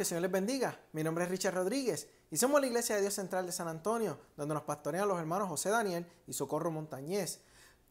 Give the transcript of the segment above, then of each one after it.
que el Señor les bendiga. Mi nombre es Richard Rodríguez y somos la Iglesia de Dios Central de San Antonio, donde nos pastorean los hermanos José Daniel y Socorro Montañez.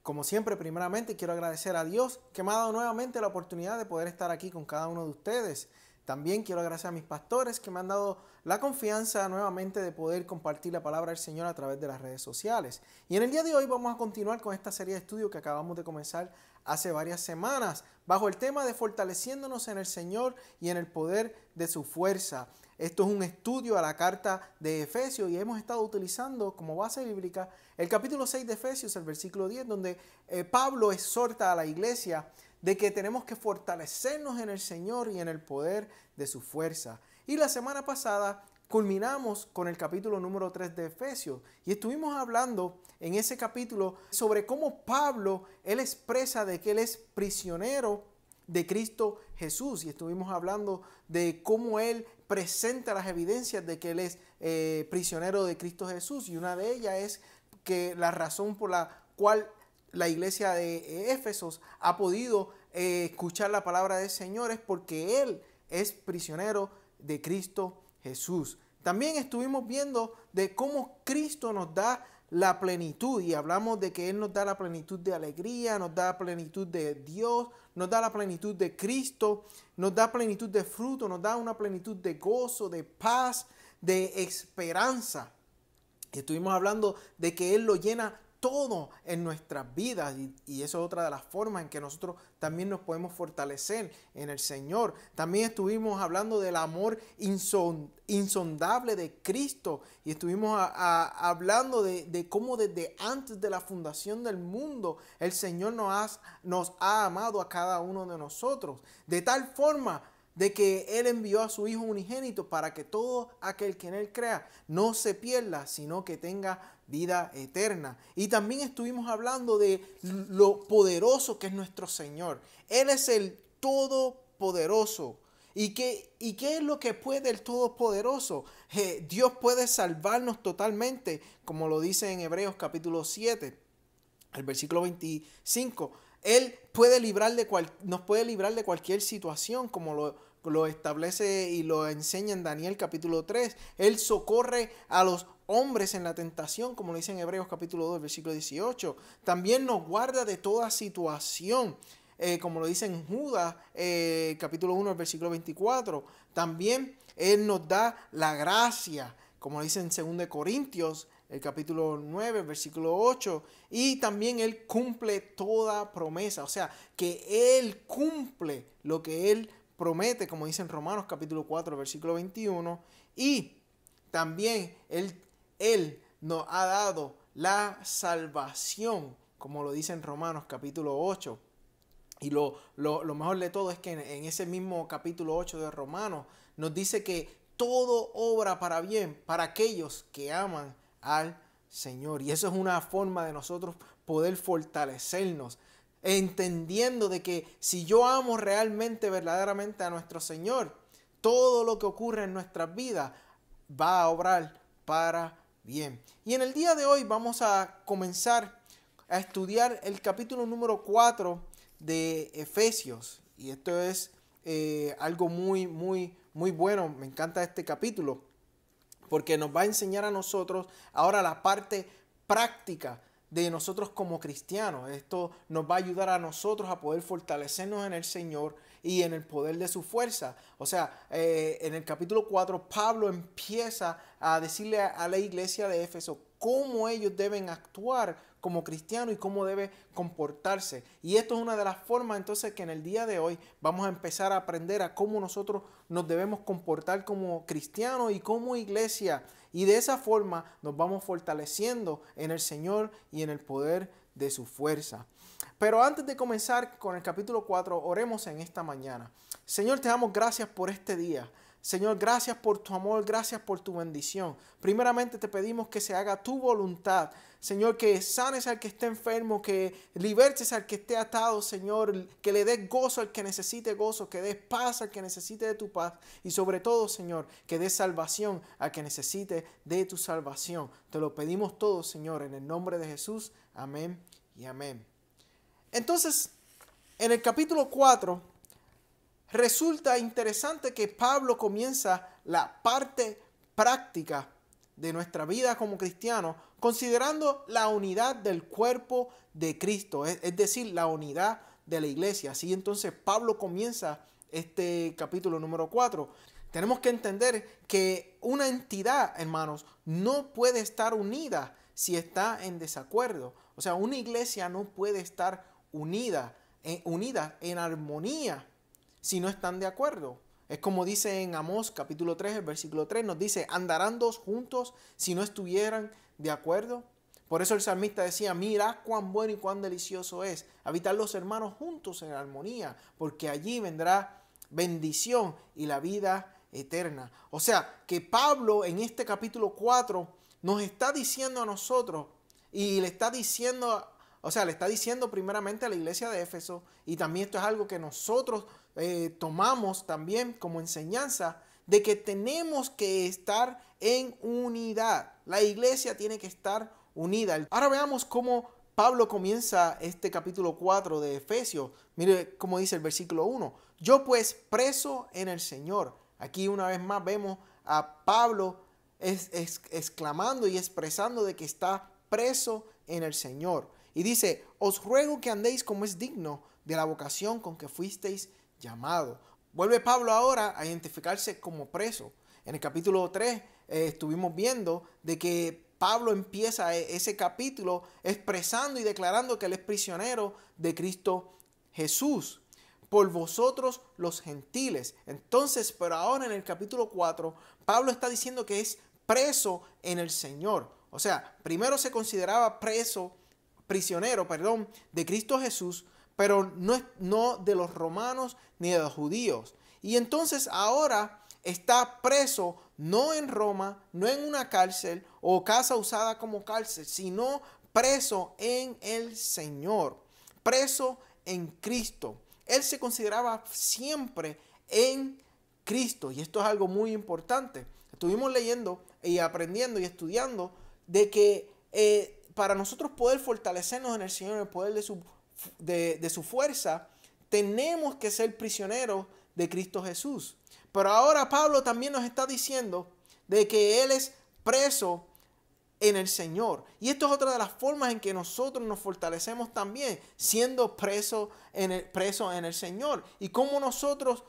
Como siempre, primeramente quiero agradecer a Dios que me ha dado nuevamente la oportunidad de poder estar aquí con cada uno de ustedes. También quiero agradecer a mis pastores que me han dado la confianza nuevamente de poder compartir la palabra del Señor a través de las redes sociales. Y en el día de hoy vamos a continuar con esta serie de estudios que acabamos de comenzar hace varias semanas, bajo el tema de fortaleciéndonos en el Señor y en el poder de su fuerza. Esto es un estudio a la carta de Efesios y hemos estado utilizando como base bíblica el capítulo 6 de Efesios, el versículo 10, donde Pablo exhorta a la iglesia de que tenemos que fortalecernos en el Señor y en el poder de su fuerza. Y la semana pasada culminamos con el capítulo número 3 de Efesios y estuvimos hablando en ese capítulo sobre cómo Pablo, él expresa de que él es prisionero de Cristo Jesús, y estuvimos hablando de cómo él presenta las evidencias de que él es prisionero de Cristo Jesús, y una de ellas es que la razón por la cual la iglesia de Éfesos ha podido escuchar la palabra del Señor es porque él es prisionero de Cristo Jesús. También estuvimos viendo de cómo Cristo nos da la plenitud, y hablamos de que Él nos da la plenitud de alegría, nos da la plenitud de Dios, nos da la plenitud de Cristo, nos da plenitud de fruto, nos da una plenitud de gozo, de paz, de esperanza. Estuvimos hablando de que Él lo llena todo en nuestras vidas, y eso es otra de las formas en que nosotros también nos podemos fortalecer en el Señor. También estuvimos hablando del amor insondable de Cristo, y estuvimos hablando de cómo desde antes de la fundación del mundo el Señor nos ha amado a cada uno de nosotros, de tal forma de que Él envió a su Hijo unigénito para que todo aquel que en Él crea no se pierda, sino que tenga vida eterna. Y también estuvimos hablando de lo poderoso que es nuestro Señor. Él es el Todopoderoso. ¿Y qué es lo que puede el Todopoderoso? Dios puede salvarnos totalmente, como lo dice en Hebreos capítulo 7, el versículo 25. Él nos puede librar de cualquier situación, como lo establece y lo enseña en Daniel capítulo 3. Él socorre a los hombres en la tentación, como lo dice en Hebreos capítulo 2, versículo 18. También nos guarda de toda situación, como lo dice en Judas capítulo 1, versículo 24. También Él nos da la gracia, como lo dice en 2 Corintios el capítulo 9, versículo 8, y también Él cumple toda promesa, o sea, que Él cumple lo que Él promete, como dice en Romanos capítulo 4, versículo 21, y también Él nos ha dado la salvación, como lo dice en Romanos capítulo 8. Y lo mejor de todo es que en ese mismo capítulo 8 de Romanos nos dice que todo obra para bien para aquellos que aman al Señor. Y eso es una forma de nosotros poder fortalecernos, entendiendo de que si yo amo realmente, verdaderamente a nuestro Señor, todo lo que ocurre en nuestras vidas va a obrar para bien. Y en el día de hoy vamos a comenzar a estudiar el capítulo número 4 de Efesios. Y esto es algo muy bueno. Me encanta este capítulo, porque nos va a enseñar a nosotros ahora la parte práctica de nosotros como cristianos. Esto nos va a ayudar a nosotros a poder fortalecernos en el Señor y en el poder de su fuerza. O sea, en el capítulo 4 Pablo empieza a decirle a la iglesia de Éfeso cómo ellos deben actuar como cristianos y cómo debe comportarse. Y esto es una de las formas entonces que en el día de hoy vamos a empezar a aprender a cómo nosotros nos debemos comportar como cristianos y como iglesia. Y de esa forma nos vamos fortaleciendo en el Señor y en el poder de su fuerza. Pero antes de comenzar con el capítulo 4, oremos en esta mañana. Señor, te damos gracias por este día. Señor, gracias por tu amor, gracias por tu bendición. Primeramente te pedimos que se haga tu voluntad. Señor, que sanes al que esté enfermo, que libertes al que esté atado, Señor, que le des gozo al que necesite gozo, que des paz al que necesite de tu paz, y sobre todo, Señor, que des salvación al que necesite de tu salvación. Te lo pedimos todo, Señor, en el nombre de Jesús. Amén y amén. Entonces, en el capítulo 4, resulta interesante que Pablo comienza la parte práctica de nuestra vida como cristianos considerando la unidad del cuerpo de Cristo, es decir, la unidad de la iglesia. Así entonces Pablo comienza este capítulo número 4. Tenemos que entender que una entidad, hermanos, no puede estar unida si está en desacuerdo. O sea, una iglesia no puede estar unida en armonía si no están de acuerdo. Es como dice en Amós capítulo 3, el versículo 3, nos dice, ¿andarán dos juntos si no estuvieran de acuerdo? Por eso el salmista decía, mira cuán bueno y cuán delicioso es habitar los hermanos juntos en armonía, porque allí vendrá bendición y la vida eterna. O sea, que Pablo en este capítulo 4 nos está diciendo a nosotros y le está diciendo, le está diciendo primeramente a la iglesia de Éfeso, y también esto es algo que nosotros tomamos también como enseñanza, de que tenemos que estar en unidad. La iglesia tiene que estar unida. Ahora veamos cómo Pablo comienza este capítulo 4 de Efesios. Mire cómo dice el versículo 1. Yo pues preso en el Señor. Aquí una vez más vemos a Pablo exclamando y expresando de que está preso en el Señor. Y dice, os ruego que andéis como es digno de la vocación con que fuisteis llamado. Vuelve Pablo ahora a identificarse como preso. En el capítulo 3 estuvimos viendo de que Pablo empieza ese capítulo expresando y declarando que él es prisionero de Cristo Jesús por vosotros los gentiles. Entonces, pero ahora en el capítulo 4, Pablo está diciendo que es preso en el Señor. O sea, primero se consideraba prisionero de Cristo Jesús, pero no de los romanos ni de los judíos. Y entonces ahora está preso no en Roma, no en una cárcel o casa usada como cárcel, sino preso en el Señor, preso en Cristo. Él se consideraba siempre en Cristo, y esto es algo muy importante. Estuvimos leyendo y aprendiendo y estudiando de que para nosotros poder fortalecernos en el Señor, en el poder de su fuerza, tenemos que ser prisioneros de Cristo Jesús. Pero ahora Pablo también nos está diciendo de que Él es preso en el Señor. Y esto es otra de las formas en que nosotros nos fortalecemos también, siendo presos en el Señor. Y cómo nosotros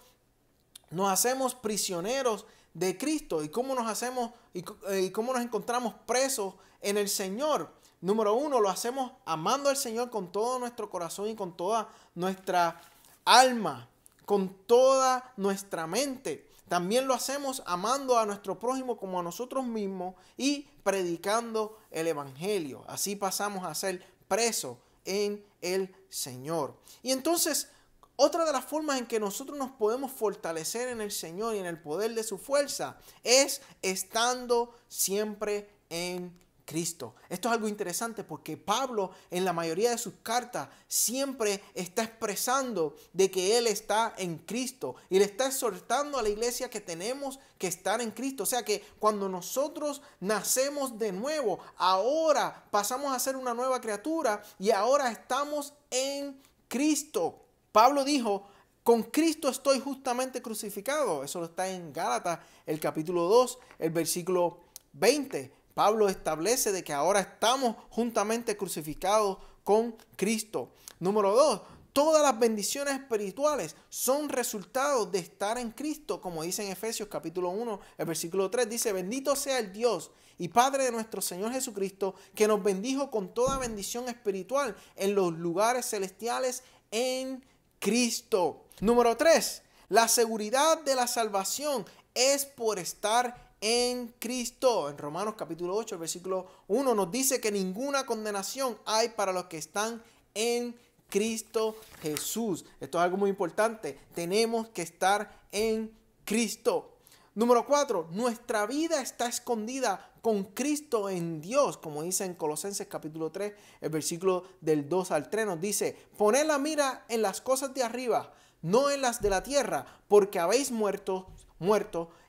nos hacemos prisioneros de Cristo y cómo nos hacemos y cómo nos encontramos presos en el Señor. Número 1, lo hacemos amando al Señor con todo nuestro corazón y con toda nuestra alma, con toda nuestra mente. También lo hacemos amando a nuestro prójimo como a nosotros mismos y predicando el evangelio. Así pasamos a ser presos en el Señor. Y entonces, otra de las formas en que nosotros nos podemos fortalecer en el Señor y en el poder de su fuerza es estando siempre en Cristo. Esto es algo interesante porque Pablo en la mayoría de sus cartas siempre está expresando de que él está en Cristo y le está exhortando a la iglesia que tenemos que estar en Cristo. O sea que cuando nosotros nacemos de nuevo, ahora pasamos a ser una nueva criatura y ahora estamos en Cristo. Pablo dijo, con Cristo estoy justamente crucificado. Eso está en Gálatas, el capítulo 2, el versículo 20. Pablo establece de que ahora estamos juntamente crucificados con Cristo. Número 2, todas las bendiciones espirituales son resultados de estar en Cristo, como dice en Efesios capítulo 1, el versículo 3, dice, bendito sea el Dios y Padre de nuestro Señor Jesucristo, que nos bendijo con toda bendición espiritual en los lugares celestiales en Cristo. Número 3, la seguridad de la salvación es por estar en Cristo. En Romanos capítulo 8, el versículo 1 nos dice que ninguna condenación hay para los que están en Cristo Jesús. Esto es algo muy importante. Tenemos que estar en Cristo. Número 4, nuestra vida está escondida con Cristo en Dios, como dice en Colosenses capítulo 3, el versículo del 2 al 3 nos dice, poned la mira en las cosas de arriba, no en las de la tierra, porque habéis muerto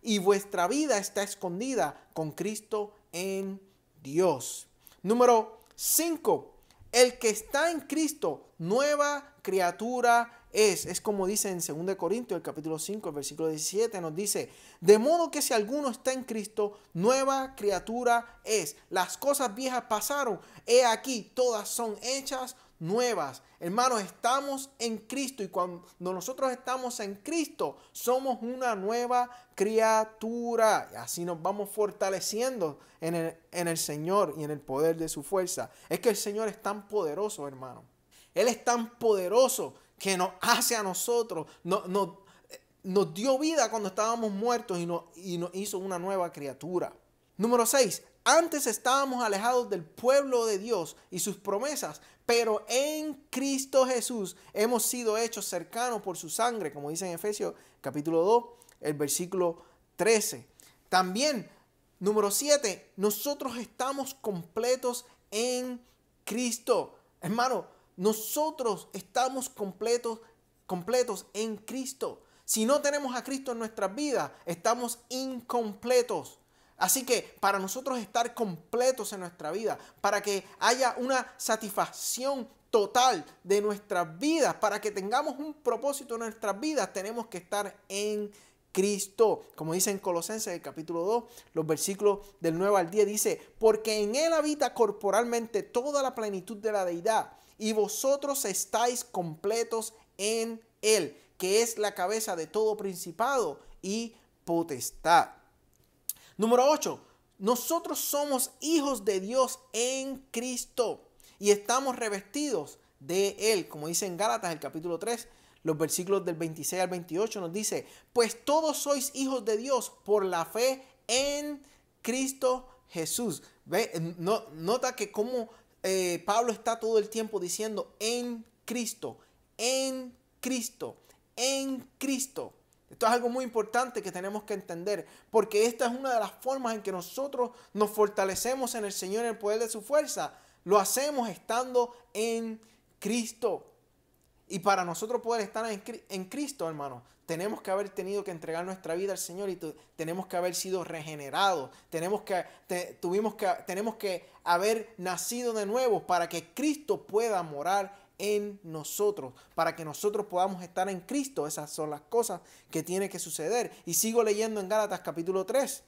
y vuestra vida está escondida con Cristo en Dios. Número 5, el que está en Cristo, nueva criatura es como dice en 2 Corintios, el capítulo 5, el versículo 17, nos dice, de modo que si alguno está en Cristo, nueva criatura es. Las cosas viejas pasaron, he aquí, todas son hechas nuevas. Hermanos, estamos en Cristo y cuando nosotros estamos en Cristo, somos una nueva criatura. Y así nos vamos fortaleciendo en el Señor y en el poder de su fuerza. Es que el Señor es tan poderoso, hermano. Él es tan poderoso que nos hace a nosotros, nos dio vida cuando estábamos muertos y nos hizo una nueva criatura. Número 6. Antes estábamos alejados del pueblo de Dios y sus promesas, pero en Cristo Jesús hemos sido hechos cercanos por su sangre, como dice en Efesios capítulo 2, el versículo 13. También, número 7, nosotros estamos completos en Cristo. Hermano, nosotros estamos completos en Cristo. Si no tenemos a Cristo en nuestras vidas, estamos incompletos. Así que para nosotros estar completos en nuestra vida, para que haya una satisfacción total de nuestras vidas, para que tengamos un propósito en nuestras vidas, tenemos que estar en Cristo. Como dice en Colosenses, el capítulo 2, los versículos del 9 al 10, dice, porque en Él habita corporalmente toda la plenitud de la deidad, y vosotros estáis completos en Él, que es la cabeza de todo principado y potestad. Número 8. Nosotros somos hijos de Dios en Cristo y estamos revestidos de Él. Como dice en Gálatas, el capítulo 3, los versículos del 26 al 28 nos dice, pues todos sois hijos de Dios por la fe en Cristo Jesús. Nota que como Pablo está todo el tiempo diciendo en Cristo, en Cristo, en Cristo. Esto es algo muy importante que tenemos que entender, porque esta es una de las formas en que nosotros nos fortalecemos en el Señor, en el poder de su fuerza. Lo hacemos estando en Cristo. Y para nosotros poder estar en Cristo, hermano, tenemos que haber tenido que entregar nuestra vida al Señor y tenemos que haber sido regenerados. Tenemos que haber nacido de nuevo para que Cristo pueda morar en nosotros, para que nosotros podamos estar en Cristo. Esas son las cosas que tienen que suceder. Y sigo leyendo en Gálatas capítulo 3.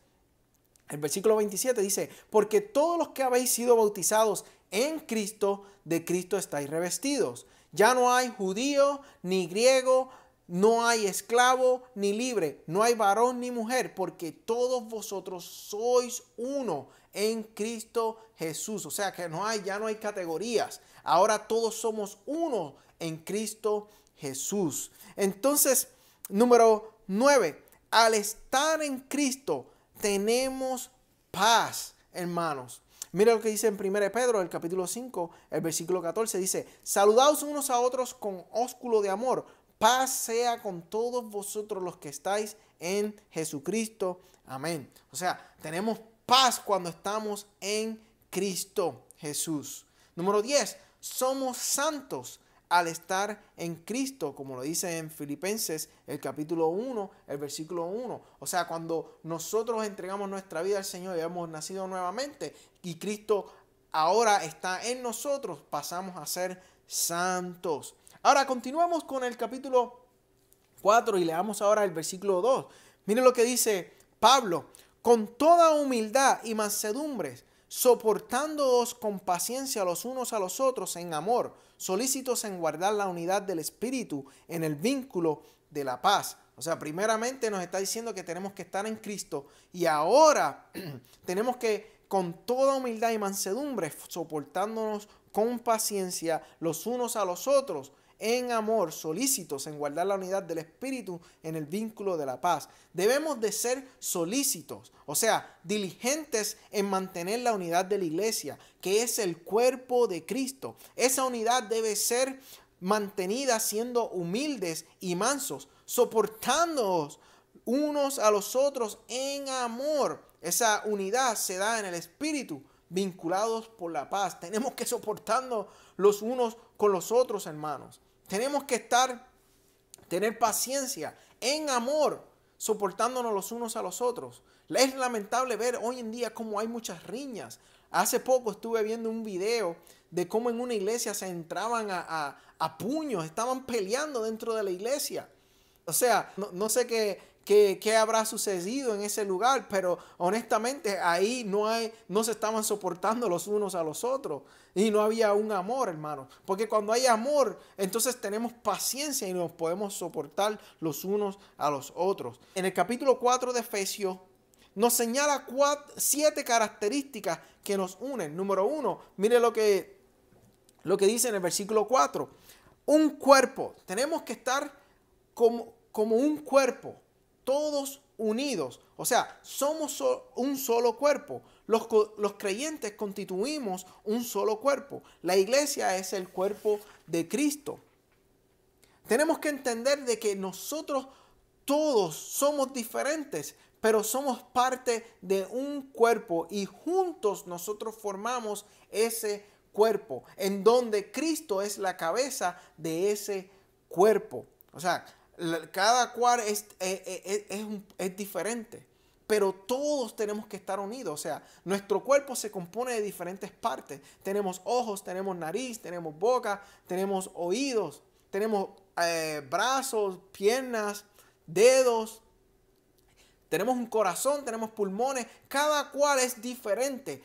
El versículo 27 dice, porque todos los que habéis sido bautizados en Cristo, de Cristo estáis revestidos. Ya no hay judío ni griego, no hay esclavo ni libre, no hay varón ni mujer, porque todos vosotros sois uno en Cristo Jesús. O sea que ya no hay categorías. Ahora todos somos uno en Cristo Jesús. Entonces, número 9, al estar en Cristo tenemos paz, hermanos. Mira lo que dice en 1 Pedro, el capítulo 5, el versículo 14, dice, saludaos unos a otros con ósculo de amor, paz sea con todos vosotros los que estáis en Jesucristo. Amén. O sea, tenemos paz cuando estamos en Cristo Jesús. Número 10, somos santos al estar en Cristo, como lo dice en Filipenses, el capítulo 1, el versículo 1. O sea, cuando nosotros entregamos nuestra vida al Señor y hemos nacido nuevamente y Cristo ahora está en nosotros, pasamos a ser santos. Ahora continuamos con el capítulo 4 y leamos ahora el versículo 2. Miren lo que dice Pablo, con toda humildad y mansedumbre, soportándoos con paciencia los unos a los otros en amor, solícitos en guardar la unidad del Espíritu en el vínculo de la paz. O sea, primeramente nos está diciendo que tenemos que estar en Cristo y ahora tenemos que con toda humildad y mansedumbre, soportándonos con paciencia los unos a los otros en amor, solícitos en guardar la unidad del Espíritu en el vínculo de la paz. Debemos de ser solícitos, o sea, diligentes en mantener la unidad de la iglesia, que es el cuerpo de Cristo. Esa unidad debe ser mantenida siendo humildes y mansos, soportándonos unos a los otros en amor. Esa unidad se da en el Espíritu, vinculados por la paz. Tenemos que soportarnos los unos con los otros, hermanos. Tenemos que tener paciencia en amor, soportándonos los unos a los otros. Es lamentable ver hoy en día cómo hay muchas riñas. Hace poco estuve viendo un video de cómo en una iglesia se entraban a puños, estaban peleando dentro de la iglesia. O sea, no sé qué habrá sucedido en ese lugar, pero honestamente ahí no se estaban soportando los unos a los otros y no había un amor, hermano. Porque cuando hay amor, entonces tenemos paciencia y nos podemos soportar los unos a los otros. En el capítulo 4 de Efesios nos señala 7 características que nos unen. Número 1, mire lo que dice en el versículo 4. Un cuerpo. Tenemos que estar como un cuerpo, todos unidos. O sea, somos un solo cuerpo. Los creyentes constituimos un solo cuerpo. La iglesia es el cuerpo de Cristo. Tenemos que entender de que nosotros todos somos diferentes, pero somos parte de un cuerpo y juntos nosotros formamos ese cuerpo, en donde Cristo es la cabeza de ese cuerpo. O sea, cada cual es diferente, pero todos tenemos que estar unidos. O sea, nuestro cuerpo se compone de diferentes partes. Tenemos ojos, tenemos nariz, tenemos boca, tenemos oídos, tenemos brazos, piernas, dedos. Tenemos un corazón, tenemos pulmones. Cada cual es diferente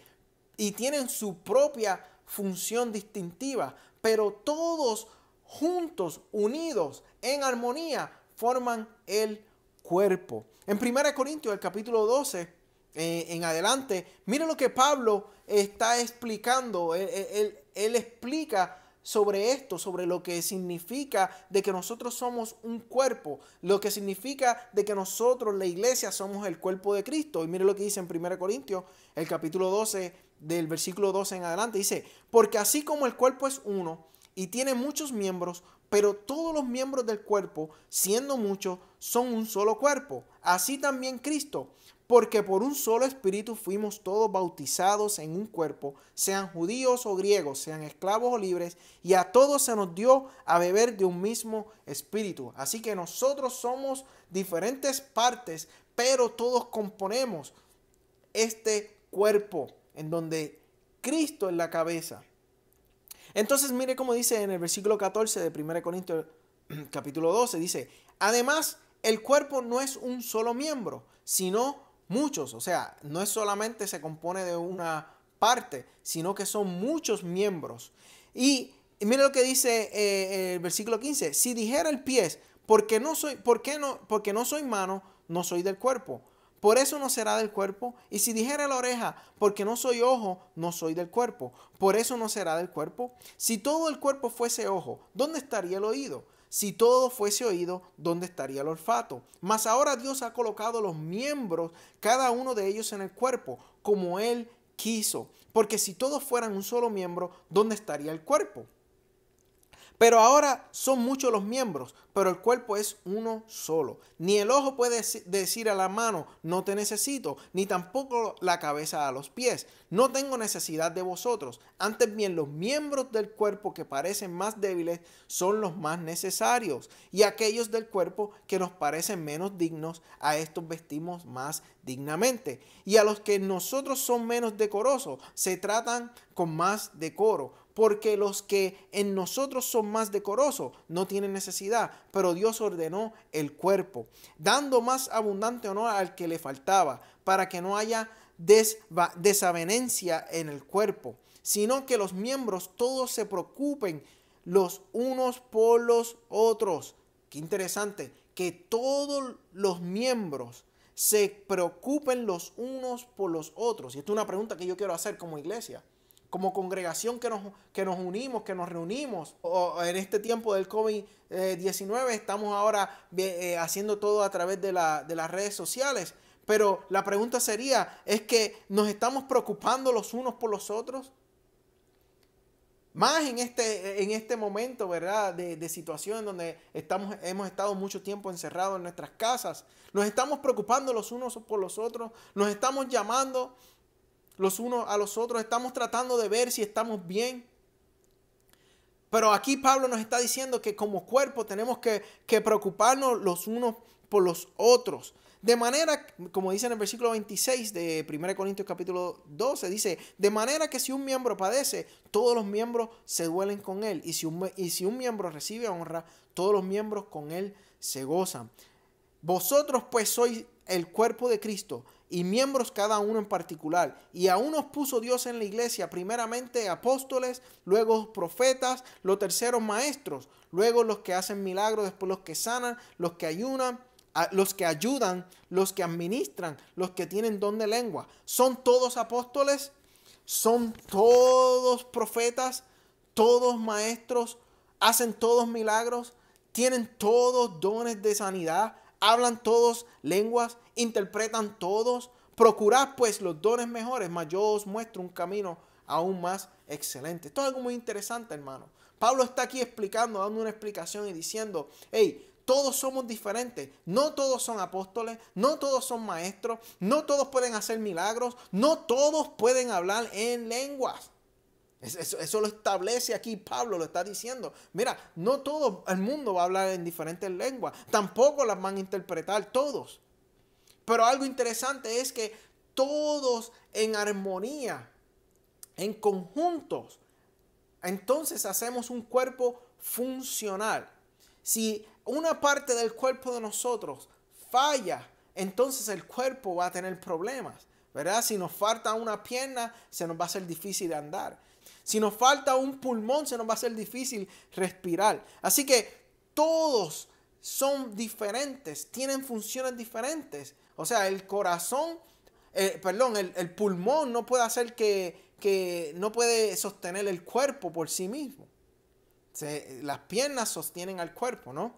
y tienen su propia función distintiva, pero todos juntos, unidos, en armonía, forman el cuerpo. En 1 Corintios, el capítulo 12, en adelante, mira lo que Pablo está explicando. Él explica sobre esto, sobre lo que significa de que nosotros somos un cuerpo, lo que significa de que nosotros, la iglesia, somos el cuerpo de Cristo. Y mire lo que dice en 1 Corintios, el capítulo 12, del versículo 12 en adelante, dice: porque así como el cuerpo es uno y tiene muchos miembros, pero todos los miembros del cuerpo, siendo muchos, son un solo cuerpo, así también Cristo. Porque por un solo espíritu fuimos todos bautizados en un cuerpo, sean judíos o griegos, sean esclavos o libres, y a todos se nos dio a beber de un mismo espíritu. Así que nosotros somos diferentes partes, pero todos componemos este cuerpo en donde Cristo es la cabeza. Entonces mire cómo dice en el versículo 14 de 1 Corintios capítulo 12, dice: además, el cuerpo no es un solo miembro, sino muchos. O sea, no es solamente se compone de una parte, sino que son muchos miembros. Y mire lo que dice el versículo 15: si dijera el pie, porque no soy mano, no soy del cuerpo, por eso no será del cuerpo. Y si dijera la oreja, porque no soy ojo, no soy del cuerpo, por eso no será del cuerpo. Si todo el cuerpo fuese ojo, ¿dónde estaría el oído? Si todo fuese oído, ¿dónde estaría el olfato? Mas ahora Dios ha colocado los miembros, cada uno de ellos en el cuerpo, como Él quiso. Porque si todos fueran un solo miembro, ¿dónde estaría el cuerpo? Pero ahora son muchos los miembros, pero el cuerpo es uno solo. Ni el ojo puede decir a la mano, no te necesito, ni tampoco la cabeza a los pies, no tengo necesidad de vosotros. Antes bien, los miembros del cuerpo que parecen más débiles son los más necesarios, y aquellos del cuerpo que nos parecen menos dignos, a estos vestimos más dignamente. Y a los que nosotros son menos decorosos, se tratan con más decoro. Porque los que en nosotros son más decorosos no tienen necesidad, pero Dios ordenó el cuerpo, dando más abundante honor al que le faltaba, para que no haya desavenencia en el cuerpo, sino que los miembros todos se preocupen los unos por los otros. Qué interesante, que todos los miembros se preocupen los unos por los otros. Y esta es una pregunta que yo quiero hacer como iglesia. Como congregación que nos unimos, que nos reunimos, o en este tiempo del COVID-19 estamos ahora haciendo todo a través de las redes sociales. Pero la pregunta sería, ¿es que nos estamos preocupando los unos por los otros? Más en este momento, ¿verdad? De situación donde hemos estado mucho tiempo encerrados en nuestras casas. Nos estamos preocupando los unos por los otros. Nos estamos llamando los unos a los otros, estamos tratando de ver si estamos bien. Pero aquí Pablo nos está diciendo que como cuerpo tenemos que preocuparnos los unos por los otros. De manera, como dice en el versículo 26 de 1 Corintios capítulo 12, dice, de manera que si un miembro padece, todos los miembros se duelen con él. Y si un miembro recibe honra, todos los miembros con él se gozan. Vosotros pues sois el cuerpo de Cristo y miembros cada uno en particular. Y aún os puso Dios en la iglesia, primeramente apóstoles, luego profetas, los terceros maestros, luego los que hacen milagros, después los que sanan, los que ayunan, los que ayudan, los que administran, los que tienen don de lengua. ¿Son todos apóstoles? ¿Son todos profetas? ¿Todos maestros? ¿Hacen todos milagros? ¿Tienen todos dones de sanidad? ¿Hablan todos lenguas? ¿Interpretan todos? Procurad pues los dones mejores, mas yo os muestro un camino aún más excelente. Esto es algo muy interesante, hermano. Pablo está aquí explicando, dando una explicación y diciendo, hey, todos somos diferentes. No todos son apóstoles, no todos son maestros, no todos pueden hacer milagros, no todos pueden hablar en lenguas. Eso lo establece aquí, Pablo lo está diciendo. Mira, no todo el mundo va a hablar en diferentes lenguas, tampoco las van a interpretar todos. Pero algo interesante es que todos en armonía, en conjuntos, entonces hacemos un cuerpo funcional. Si una parte del cuerpo de nosotros falla, entonces el cuerpo va a tener problemas, ¿verdad? Si nos falta una pierna, se nos va a hacer difícil de andar. Si nos falta un pulmón, se nos va a hacer difícil respirar. Así que todos son diferentes, tienen funciones diferentes. O sea, el corazón, el pulmón no puede hacer que no puede sostener el cuerpo por sí mismo. Las piernas sostienen al cuerpo, ¿no?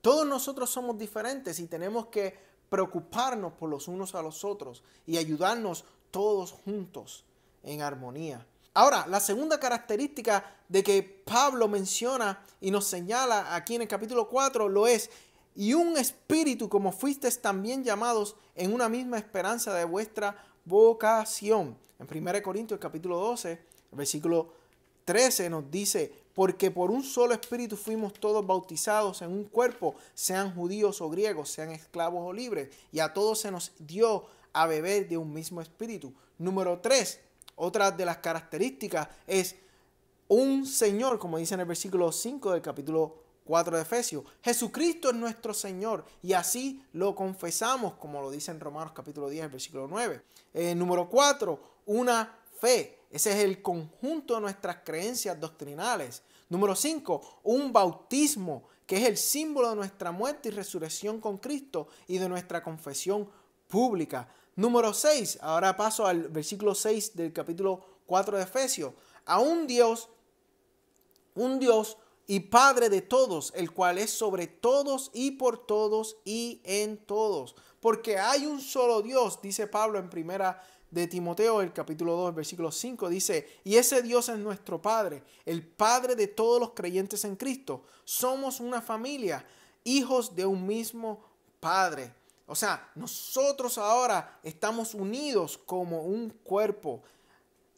Todos nosotros somos diferentes y tenemos que preocuparnos por los unos a los otros y ayudarnos todos juntos en armonía. Ahora, la segunda característica de que Pablo menciona y nos señala aquí en el capítulo 4 lo es, y un espíritu como fuisteis también llamados en una misma esperanza de vuestra vocación. En 1 Corintios capítulo 12, el versículo 13 nos dice, porque por un solo espíritu fuimos todos bautizados en un cuerpo, sean judíos o griegos, sean esclavos o libres, y a todos se nos dio a beber de un mismo espíritu. Número 3, otra de las características es un Señor, como dice en el versículo 5 del capítulo 4 de Efesios. Jesucristo es nuestro Señor y así lo confesamos, como lo dice en Romanos capítulo 10, versículo 9. Número 4, una fe. Ese es el conjunto de nuestras creencias doctrinales. Número 5, un bautismo, que es el símbolo de nuestra muerte y resurrección con Cristo y de nuestra confesión pública. Número 6, ahora paso al versículo 6 del capítulo 4 de Efesios. A un Dios y Padre de todos, el cual es sobre todos y por todos y en todos. Porque hay un solo Dios, dice Pablo en primera de Timoteo, el capítulo 2, versículo 5, dice, y ese Dios es nuestro Padre, el Padre de todos los creyentes en Cristo. Somos una familia, hijos de un mismo Padre. O sea, nosotros ahora estamos unidos como un cuerpo.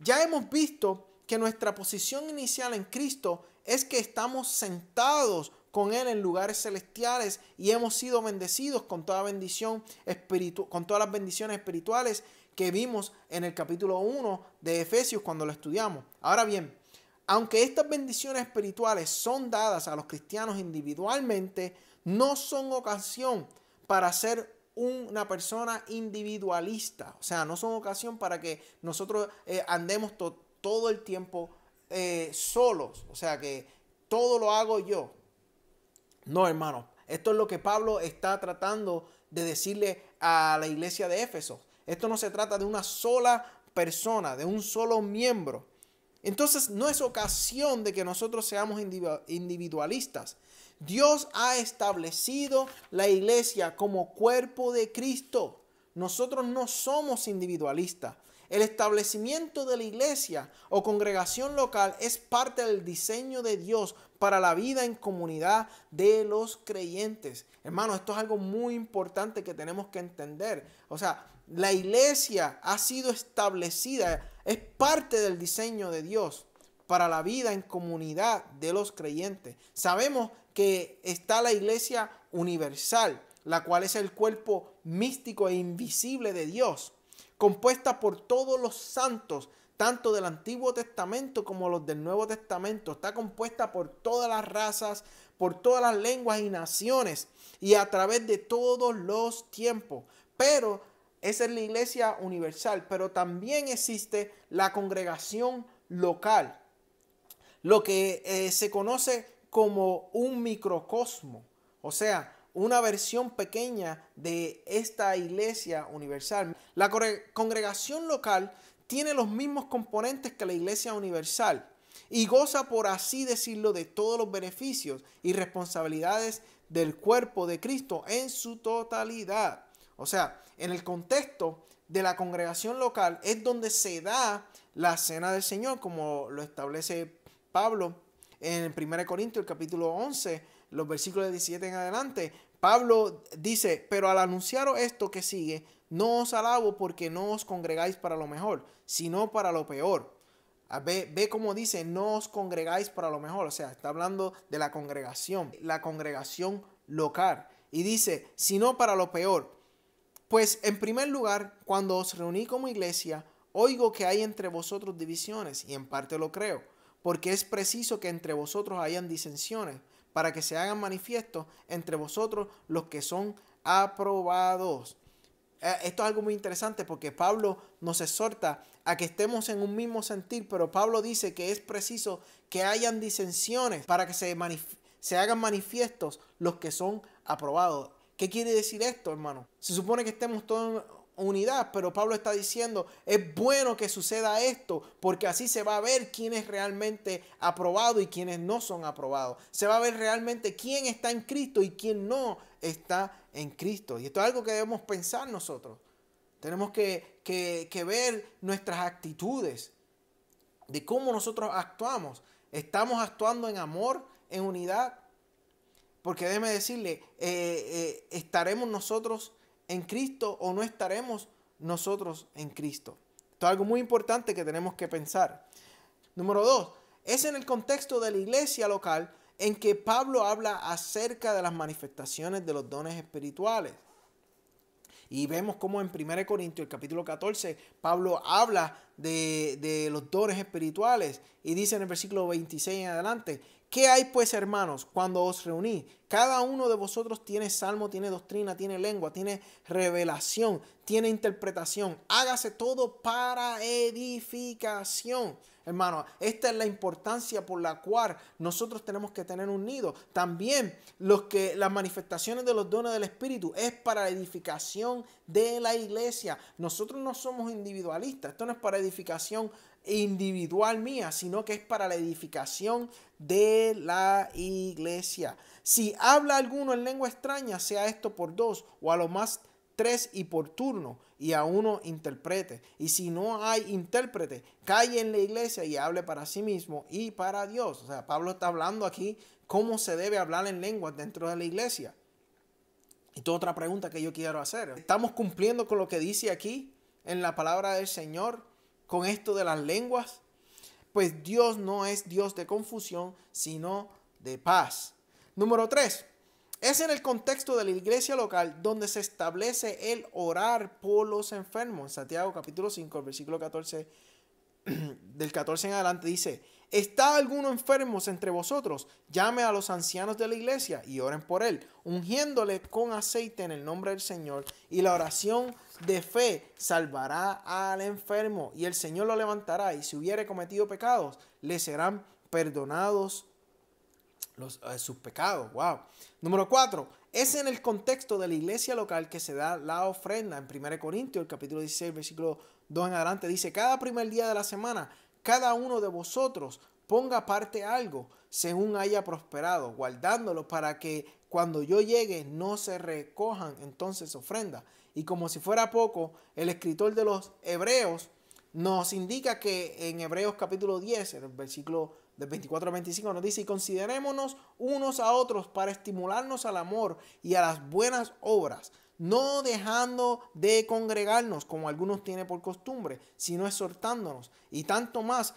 Ya hemos visto que nuestra posición inicial en Cristo es que estamos sentados con Él en lugares celestiales y hemos sido bendecidos con toda bendición con todas las bendiciones espirituales que vimos en el capítulo 1 de Efesios cuando lo estudiamos. Ahora bien, aunque estas bendiciones espirituales son dadas a los cristianos individualmente, no son ocasión para ser una persona individualista. O sea, no son ocasión para que nosotros andemos todo el tiempo solos. O sea, que todo lo hago yo. No, hermano. Esto es lo que Pablo está tratando de decirle a la iglesia de Éfeso. Esto no se trata de una sola persona, de un solo miembro. Entonces no es ocasión de que nosotros seamos individualistas. Dios ha establecido la iglesia como cuerpo de Cristo. Nosotros no somos individualistas. El establecimiento de la iglesia o congregación local es parte del diseño de Dios para la vida en comunidad de los creyentes. Hermano, esto es algo muy importante que tenemos que entender. O sea, la iglesia ha sido establecida, es parte del diseño de Dios para la vida en comunidad de los creyentes. Sabemos que está la iglesia universal, la cual es el cuerpo místico e invisible de Dios, compuesta por todos los santos, tanto del Antiguo Testamento como los del Nuevo Testamento. Está compuesta por todas las razas, por todas las lenguas y naciones, y a través de todos los tiempos. Pero esa es la iglesia universal, pero también existe la congregación local, lo que se conoce como un microcosmo, o sea, una versión pequeña de esta iglesia universal. La congregación local tiene los mismos componentes que la iglesia universal y goza, por así decirlo, de todos los beneficios y responsabilidades del cuerpo de Cristo en su totalidad. O sea, en el contexto de la congregación local es donde se da la cena del Señor, como lo establece Pablo en 1 Corintios, el capítulo 11, los versículos 17 en adelante. Pablo dice: pero al anunciaros esto que sigue, no os alabo porque no os congregáis para lo mejor, sino para lo peor. Ve cómo dice: no os congregáis para lo mejor. O sea, está hablando de la congregación local. Y dice: sino para lo peor. Pues en primer lugar, cuando os reuní como iglesia, oigo que hay entre vosotros divisiones, y en parte lo creo, porque es preciso que entre vosotros hayan disensiones, para que se hagan manifiestos entre vosotros los que son aprobados. Esto es algo muy interesante porque Pablo nos exhorta a que estemos en un mismo sentir, pero Pablo dice que es preciso que hayan disensiones para que se hagan manifiestos los que son aprobados. ¿Qué quiere decir esto, hermano? Se supone que estemos todos en unidad, pero Pablo está diciendo: es bueno que suceda esto, porque así se va a ver quién es realmente aprobado y quiénes no son aprobados. Se va a ver realmente quién está en Cristo y quién no está en Cristo. Y esto es algo que debemos pensar nosotros. Tenemos que ver nuestras actitudes, de cómo nosotros actuamos. ¿Estamos actuando en amor, en unidad? Porque déjeme decirle, ¿estaremos nosotros en Cristo o no estaremos nosotros en Cristo? Esto es algo muy importante que tenemos que pensar. Número 2, es en el contexto de la iglesia local en que Pablo habla acerca de las manifestaciones de los dones espirituales. Y vemos cómo en 1 Corintios, el capítulo 14, Pablo habla de los dones espirituales y dice en el versículo 26 en adelante: ¿qué hay pues, hermanos, cuando os reuní? Cada uno de vosotros tiene salmo, tiene doctrina, tiene lengua, tiene revelación, tiene interpretación. Hágase todo para edificación. Hermano, esta es la importancia por la cual nosotros tenemos que tener un nido. También las manifestaciones de los dones del Espíritu es para la edificación de la iglesia. Nosotros no somos individualistas. Esto no es para edificación individual mía, sino que es para la edificación de la iglesia. Si habla alguno en lengua extraña, sea esto por 2 o a lo más 3 y por turno, y a uno interprete. Y si no hay intérprete, calle en la iglesia y hable para sí mismo y para Dios. O sea, Pablo está hablando aquí cómo se debe hablar en lenguas dentro de la iglesia. Y toda otra pregunta que yo quiero hacer: ¿estamos cumpliendo con lo que dice aquí en la palabra del Señor con esto de las lenguas? Pues Dios no es Dios de confusión, sino de paz. Número 3. Es en el contexto de la iglesia local donde se establece el orar por los enfermos. En Santiago capítulo 5, el versículo 14, del 14 en adelante dice: ¿está alguno enfermo entre vosotros? Llame a los ancianos de la iglesia y oren por él, ungiéndole con aceite en el nombre del Señor. Y la oración de fe salvará al enfermo, y el Señor lo levantará, y si hubiere cometido pecados, le serán perdonados sus pecados. Wow. Número 4. Es en el contexto de la iglesia local que se da la ofrenda. En 1 Corintios, el capítulo 16, versículo 2 en adelante, dice: cada primer día de la semana, cada uno de vosotros ponga aparte algo, según haya prosperado, guardándolo para que cuando yo llegue no se recojan entonces ofrendas. Y como si fuera poco, el escritor de los Hebreos nos indica que en Hebreos capítulo 10, en el versículo del 24 al 25, nos dice: y considerémonos unos a otros para estimularnos al amor y a las buenas obras, no dejando de congregarnos como algunos tienen por costumbre, sino exhortándonos, y tanto más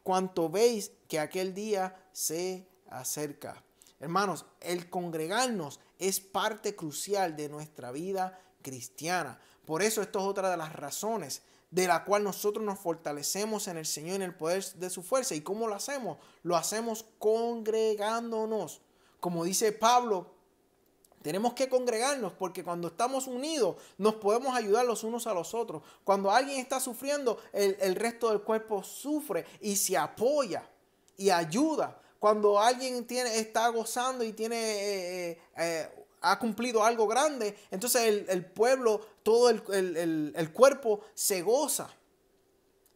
cuanto veis que aquel día se acerca. Hermanos, el congregarnos es parte crucial de nuestra vida cristiana. Por eso esto es otra de las razones de la cual nosotros nos fortalecemos en el Señor, en el poder de su fuerza. ¿Y cómo lo hacemos? Lo hacemos congregándonos. Como dice Pablo, tenemos que congregarnos porque cuando estamos unidos nos podemos ayudar los unos a los otros. Cuando alguien está sufriendo, el resto del cuerpo sufre y se apoya y ayuda. Cuando alguien está gozando y ha cumplido algo grande, entonces el pueblo, todo el cuerpo se goza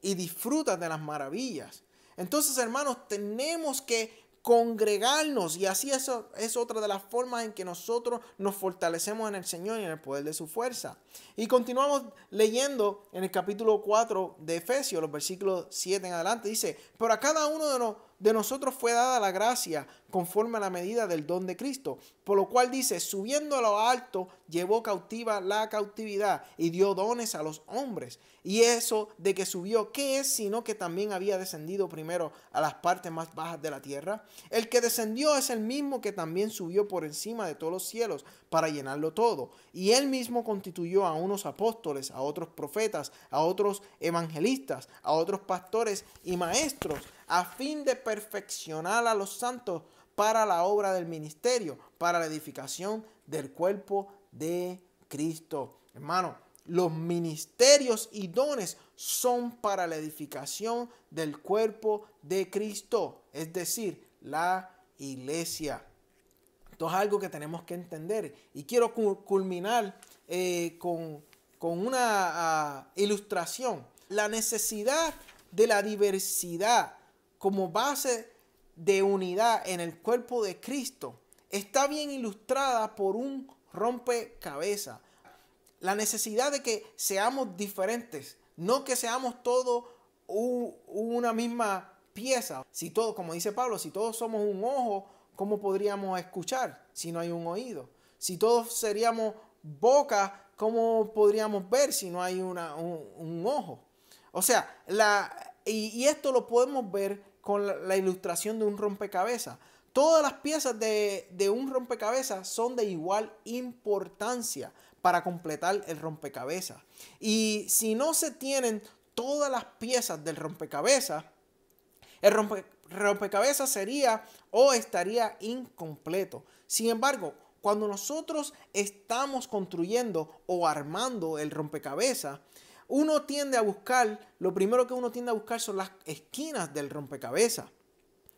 y disfruta de las maravillas. Entonces, hermanos, tenemos que congregarnos, y así eso es otra de las formas en que nosotros nos fortalecemos en el Señor y en el poder de su fuerza. Y continuamos leyendo en el capítulo 4 de Efesios, los versículos 7 en adelante, dice: pero a cada uno de nosotros fue dada la gracia conforme a la medida del don de Cristo, por lo cual dice: subiendo a lo alto, llevó cautiva la cautividad y dio dones a los hombres. Y eso de que subió, ¿qué es sino que también había descendido primero a las partes más bajas de la tierra? El que descendió es el mismo que también subió por encima de todos los cielos para llenarlo todo. Y él mismo constituyó a unos apóstoles, a otros profetas, a otros evangelistas, a otros pastores y maestros, a fin de perfeccionar a los santos para la obra del ministerio, para la edificación del cuerpo de Cristo. Hermano, los ministerios y dones son para la edificación del cuerpo de Cristo, es decir, la iglesia. Esto es algo que tenemos que entender. Y quiero culminar con una ilustración. La necesidad de la diversidad como base de unidad en el cuerpo de Cristo está bien ilustrada por un rompecabezas. La necesidad de que seamos diferentes, no que seamos todos una misma pieza. Si todos, como dice Pablo, si todos somos un ojo, ¿cómo podríamos escuchar si no hay un oído? Si todos seríamos boca, ¿cómo podríamos ver si no hay un ojo? O sea, y esto lo podemos ver con la ilustración de un rompecabezas. Todas las piezas de un rompecabezas son de igual importancia para completar el rompecabezas. Y si no se tienen todas las piezas del rompecabezas, el rompecabezas sería o estaría incompleto. Sin embargo, cuando nosotros estamos construyendo o armando el rompecabezas, lo primero que uno tiende a buscar son las esquinas del rompecabezas.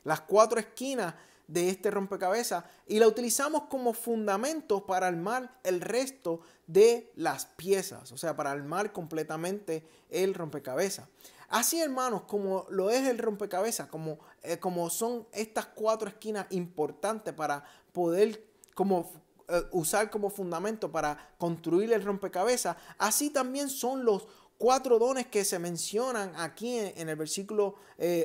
Las 4 esquinas de este rompecabezas, y la utilizamos como fundamento para armar el resto de las piezas, o sea, para armar completamente el rompecabezas. Así, hermanos, como lo es el rompecabezas, como son estas 4 esquinas importantes para poder usar como fundamento para construir el rompecabezas, así también son los 4 dones que se mencionan aquí en el versículo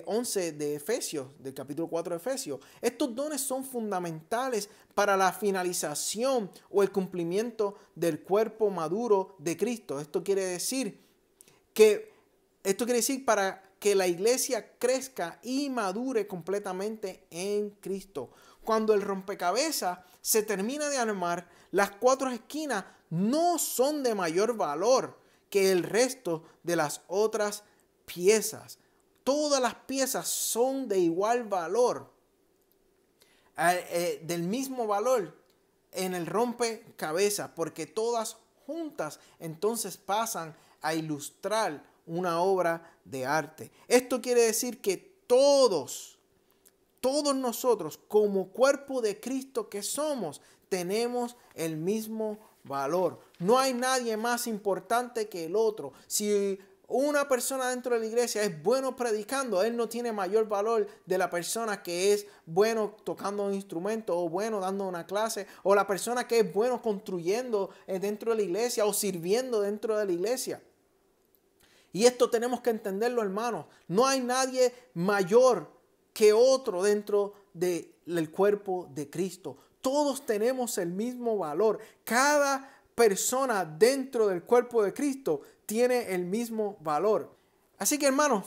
11 de Efesios, del capítulo 4 de Efesios. Estos dones son fundamentales para la finalización o el cumplimiento del cuerpo maduro de Cristo. Esto quiere decir para que la iglesia crezca y madure completamente en Cristo. Cuando el rompecabezas se termina de armar, las 4 esquinas no son de mayor valor que el resto de las otras piezas. Todas las piezas son de igual valor, del mismo valor en el rompecabezas, porque todas juntas entonces pasan a ilustrar una obra de arte. Esto quiere decir que todos nosotros, como cuerpo de Cristo que somos, tenemos el mismo valor. No hay nadie más importante que el otro. Si una persona dentro de la iglesia es bueno predicando, él no tiene mayor valor de la persona que es bueno tocando un instrumento o bueno dando una clase, o la persona que es bueno construyendo dentro de la iglesia o sirviendo dentro de la iglesia. Y esto tenemos que entenderlo, hermanos. No hay nadie mayor que otro dentro del cuerpo de Cristo. Todos tenemos el mismo valor. Cada persona dentro del cuerpo de Cristo tiene el mismo valor. Así que, hermanos,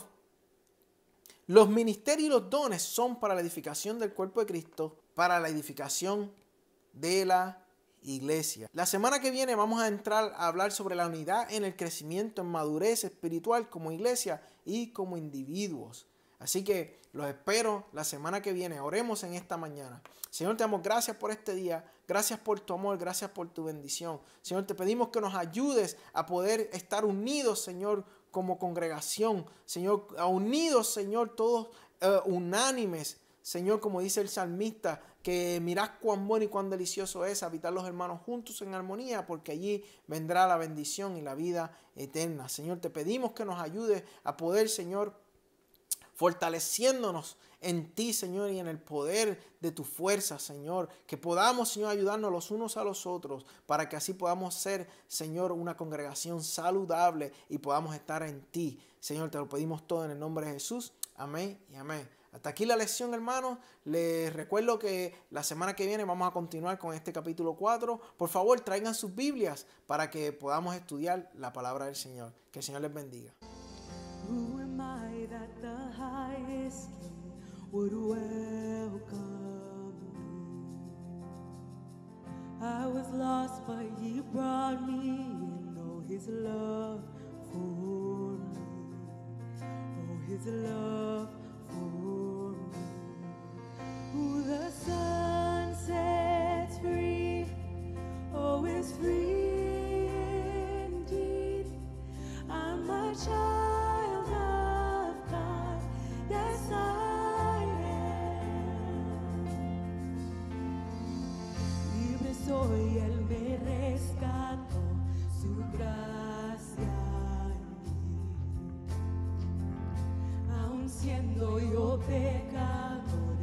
los ministerios y los dones son para la edificación del cuerpo de Cristo para la edificación de la iglesia. La semana que viene vamos a entrar a hablar sobre la unidad en el crecimiento, en madurez espiritual como iglesia y como individuos. Así que los espero la semana que viene. Oremos en esta mañana. Señor, te damos gracias por este día. Gracias por tu amor. Gracias por tu bendición. Señor, te pedimos que nos ayudes a poder estar unidos, Señor, como congregación. Señor, unidos, Señor, todos unánimes. Señor, como dice el salmista, que mirad cuán bueno y cuán delicioso es habitar los hermanos juntos en armonía, porque allí vendrá la bendición y la vida eterna. Señor, te pedimos que nos ayudes a poder, Señor, fortaleciéndonos en ti, Señor, y en el poder de tu fuerza, Señor, que podamos, Señor, ayudarnos los unos a los otros, para que así podamos ser, Señor, una congregación saludable y podamos estar en ti. Señor, te lo pedimos todo en el nombre de Jesús. Amén y amén. Hasta aquí la lección, hermanos. Les recuerdo que la semana que viene vamos a continuar con este capítulo 4. Por favor, traigan sus Biblias para que podamos estudiar la palabra del Señor. Que el Señor les bendiga. Who am I that the highest King would welcome me? I was lost, but He brought me in. Oh, His love for me. Oh, His love for me. Who the Son sets free, oh, is free indeed. I'm a child of God, yes I am. Libre soy, Él me rescató, su gracia en mí. Aun siendo yo pecador,